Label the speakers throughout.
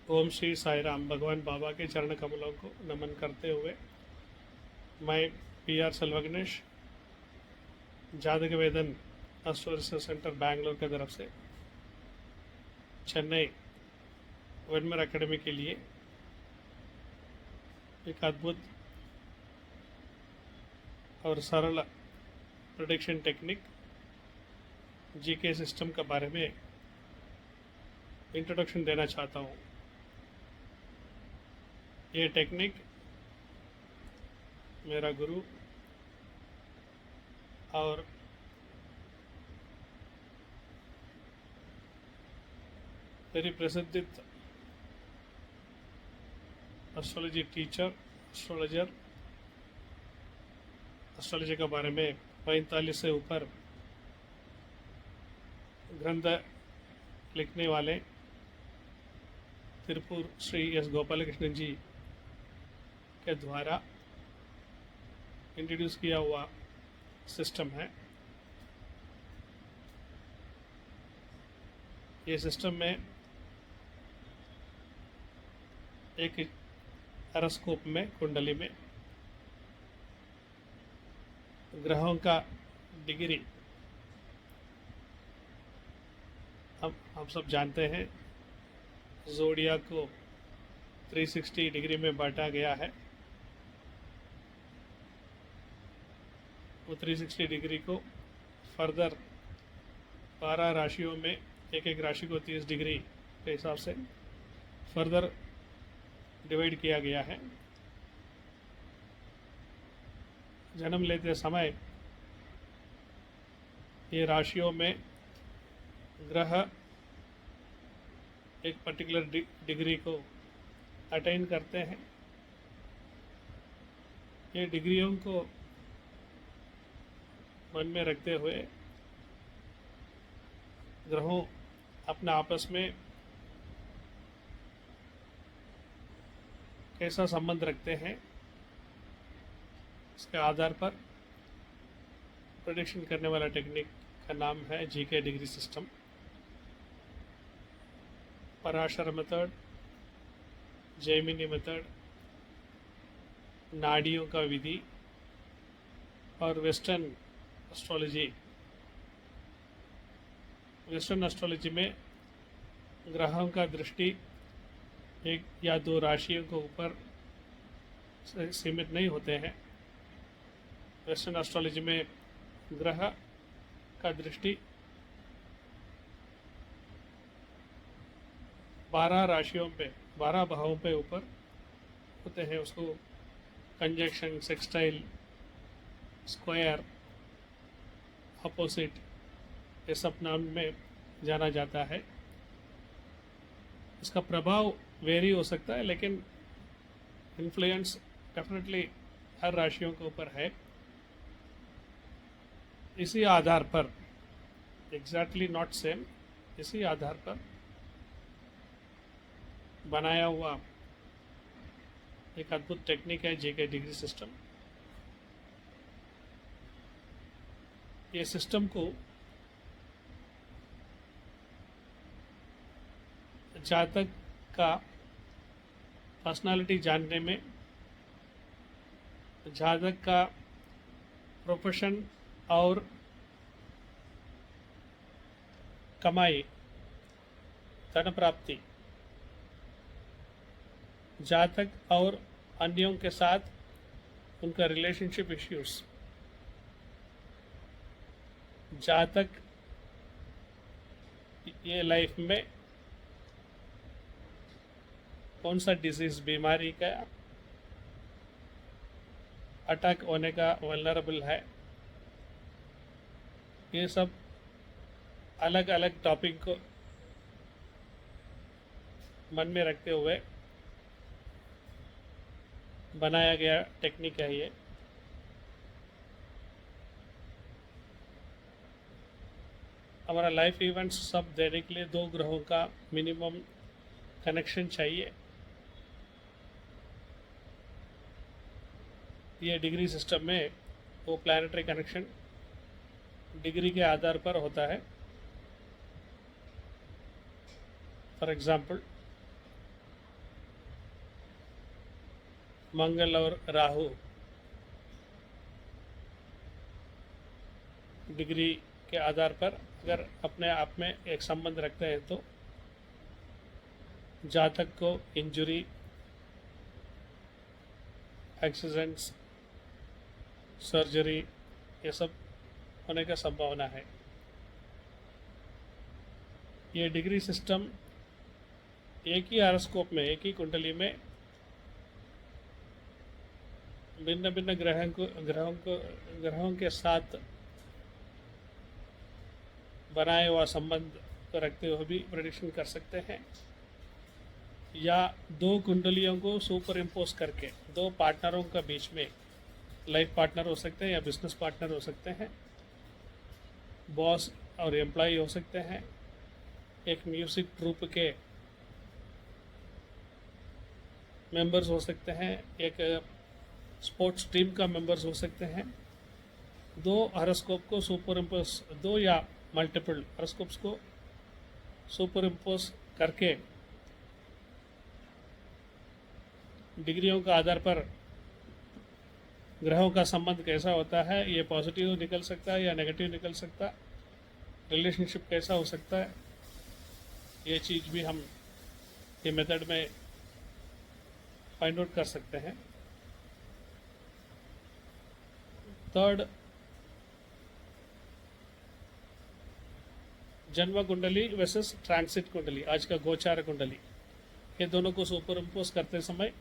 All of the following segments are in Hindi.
Speaker 1: ओम श्री साई राम। भगवान बाबा के चरण कमलों को नमन करते हुए मैं PR सेल्वगणेश, जातक वेदन एस्ट्रो रिसर्च सेंटर बैंगलोर की तरफ से चेन्नई वेडमर एकेडमी के लिए एक अद्भुत और सरल प्रेडिक्शन टेक्निक GK सिस्टम के बारे में इंट्रोडक्शन देना चाहता हूँ। ये टेक्निक मेरा गुरु और वेरी प्रसिद्ध एस्ट्रोलॉजी टीचर, एस्ट्रोलॉजी के बारे में 45 से ऊपर ग्रंथ लिखने वाले तिरुपुर श्री S गोपालकृष्णन जी के द्वारा इंट्रोड्यूस किया हुआ सिस्टम है। ये सिस्टम में एक हॉरोस्कोप में, कुंडली में ग्रहों का डिग्री हम सब जानते हैं। ज़ोडिया को 360 डिग्री में बांटा गया है। वो 360 डिग्री को फर्दर 12 राशियों में, एक एक राशि को 30 डिग्री के हिसाब से फर्दर डिवाइड किया गया है। जन्म लेते समय ये राशियों में ग्रह एक पर्टिकुलर डिग्री को अटेन करते हैं। ये डिग्रियों को मन में रखते हुए ग्रहों अपना आपस में कैसा संबंध रखते हैं, इसके आधार पर प्रेडिक्शन करने वाला टेक्निक का नाम है GK degree system. Parashara method, Jaimini method, नाड़ियों का विधि और वेस्टर्न एस्ट्रोलॉजी। वेस्टर्न एस्ट्रोलॉजी में ग्रहों का दृष्टि एक या दो राशियों के ऊपर सीमित नहीं होते हैं। वेस्टर्न एस्ट्रोलॉजी में ग्रह का दृष्टि 12 राशियों पे, 12 भावों पे ऊपर होते हैं। उसको कंजक्शन, सेक्सटाइल, स्क्वायर, अपोजिट, ये सब नाम में जाना जाता है। इसका प्रभाव वेरी हो सकता है, लेकिन इन्फ्लुएंस डेफिनेटली हर राशियों के ऊपर है। इसी आधार पर, एग्जैक्टली नॉट सेम, इसी आधार पर बनाया हुआ एक अद्भुत टेक्निक है GK डिग्री सिस्टम। ये सिस्टम को जातक का पर्सनालिटी जानने में, जातक का प्रोफेशन और कमाई, धन प्राप्ति, जातक और अन्यों के साथ उनका रिलेशनशिप इश्यूज, जातक ये लाइफ में कौन सा डिजीज, बीमारी का अटैक होने का वल्नरेबल है, ये सब अलग अलग टॉपिक को मन में रखते हुए बनाया गया टेक्निक है ये। हमारा लाइफ इवेंट्स सब देने के लिए 2 ग्रहों का मिनिमम कनेक्शन चाहिए। ये डिग्री सिस्टम में वो प्लानिटरी कनेक्शन डिग्री के आधार पर होता है। फॉर एग्जाम्पल मंगल और राहु डिग्री के आधार पर अगर अपने आप में एक संबंध रखते हैं तो जातक को इंजुरी, एक्सीडेंट्स, सर्जरी ये सब होने का संभावना है। ये डिग्री सिस्टम एक ही हॉरोस्कोप में, एक ही कुंडली में भिन्न भिन्न ग्रहों के साथ बनाए हुआ संबंध को रखते हुए भी प्रेडिक्शन कर सकते हैं, या दो कुंडलियों को सुपर इम्पोज करके दो पार्टनरों का बीच में, लाइफ पार्टनर हो सकते हैं या बिजनेस पार्टनर हो सकते हैं, बॉस और एम्प्लॉय हो सकते हैं, एक म्यूजिक ट्रूप के मेंबर्स हो सकते हैं, एक स्पोर्ट्स टीम का मेंबर्स हो सकते हैं। दो हॉरोस्कोप को सुपर इम्पोज, दो या मल्टीपल हॉरोस्कोप्स को सुपर इम्पोज करके डिग्रियों का आधार पर ग्रहों का संबंध कैसा होता है, ये पॉजिटिव निकल सकता है या नेगेटिव निकल सकता है, रिलेशनशिप कैसा हो सकता है, ये चीज़ भी हम ये मेथड में फाइंड आउट कर सकते हैं। थर्ड, जन्म कुंडली वर्सेस ट्रांसिट कुंडली, आज का गोचार कुंडली, ये दोनों को सुपर इम्पोज करते समय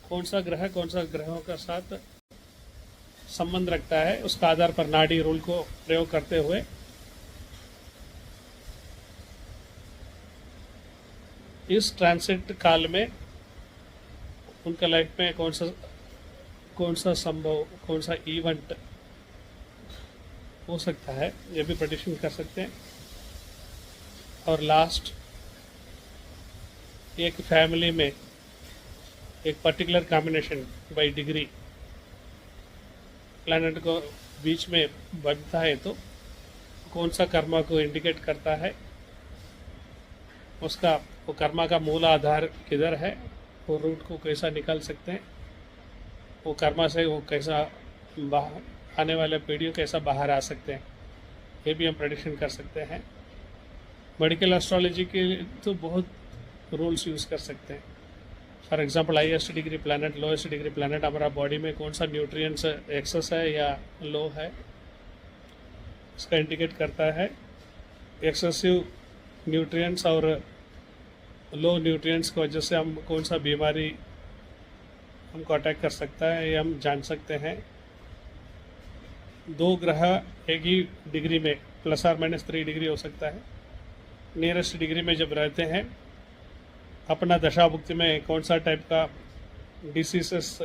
Speaker 1: कौन सा ग्रहों का साथ संबंध रखता है, उसका आधार पर नाड़ी रूल को प्रयोग करते हुए इस ट्रांसिट काल में उनका लाइफ में कौन सा संभव, कौन सा इवेंट हो सकता है, ये भी प्रेडिक्शन कर सकते हैं। और लास्ट, एक फैमिली में एक particular combination bye degree planet को बीच में बनता है तो कौन सा कर्मा को इंडिकेट करता है, उसका वो कर्मा का मूल आधार किधर है, वो रूट को कैसा निकाल सकते हैं, वो कर्मा से वो कैसा आने वाले पीढ़ियों कैसा बाहर आ सकते हैं, ये भी हम प्रेडिक्शन कर सकते हैं। मेडिकल एस्ट्रोलॉजी के तो बहुत रूल्स यूज़ कर सकते हैं। For example, highest degree planet, lowest degree planet, हमारा बॉडी में कौन सा न्यूट्रिएंट्स एक्सेस है या लो है, इसका इंडिकेट करता है। एक्सेसिव न्यूट्रिएंट्स और लो न्यूट्रिएंट्स की वजह से हम कौन सा बीमारी हमको अटैक कर सकता है, ये हम जान सकते हैं। दो ग्रह एक ही डिग्री में +or-3 डिग्री हो सकता है, नियरेस्ट डिग्री में जब रहते हैं अपना दशाभुक्ति में कौन सा टाइप का डिसीजेस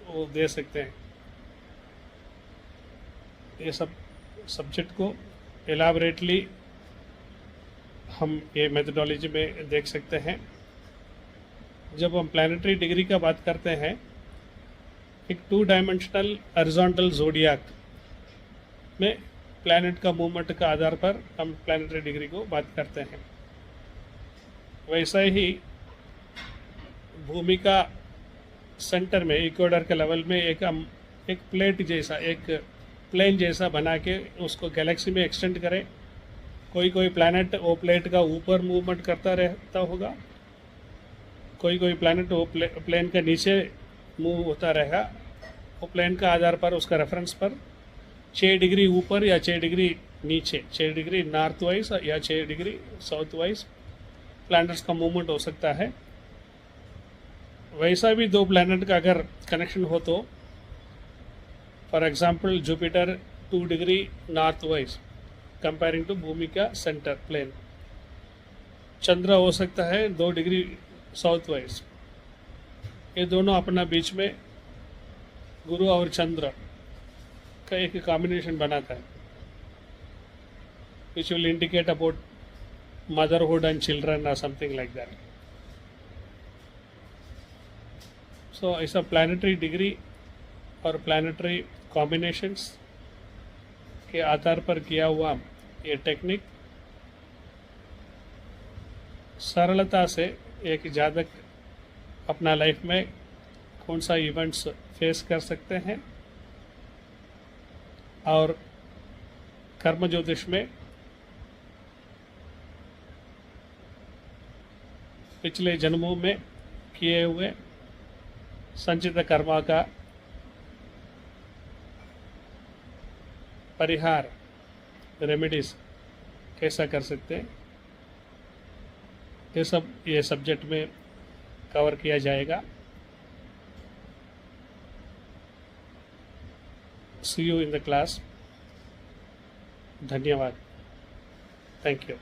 Speaker 1: वो दे सकते हैं, ये सब सब्जेक्ट को एलाबरेटली हम ये मेथडोलॉजी में देख सकते हैं। जब हम प्लानिटरी डिग्री का बात करते हैं, एक 2 डायमेंशनल हॉरिजॉन्टल ज़ोडियाक में प्लैनेट का मूवमेंट का आधार पर हम प्लानिटरी डिग्री को बात करते हैं। वैसा ही भूमि का सेंटर में इक्वेटर के लेवल में एक प्लेट जैसा, एक प्लेन जैसा बना के उसको गैलेक्सी में एक्सटेंड करें। कोई प्लैनेट वो प्लेट का ऊपर मूवमेंट करता रहता होगा, कोई प्लैनेट वो प्लेन के नीचे मूव होता रहेगा। वो प्लेन का आधार पर उसका रेफरेंस पर 6 डिग्री ऊपर या 6 डिग्री नीचे, 6 डिग्री नॉर्थ वाइज या 6 डिग्री साउथ वाइज प्लैनेट्स का मूवमेंट हो सकता है। वैसा भी दो प्लैनेट का अगर कनेक्शन हो तो for example Jupiter 2 degree north wise comparing to भूमि का सेंटर प्लेन, चंद्र हो सकता है 2 डिग्री साउथ वाइज। ये दोनों अपना बीच में गुरु और चंद्र का एक कॉम्बिनेशन बनाता है, which will indicate about motherhood and children or something like that. So ऐसा प्लानिटरी डिग्री और प्लानिटरी कॉम्बिनेशंस के आधार पर किया हुआ ये टेक्निक सरलता से एक जातक अपना लाइफ में कौन सा इवेंट्स फेस कर सकते हैं, और कर्म ज्योतिष में पिछले जन्मों में किए हुए संचित कर्मा का परिहार रेमेडीज कैसा कर सकते हैं, ये सब्जेक्ट में कवर किया जाएगा। सी यू इन द क्लास। धन्यवाद। Thank you.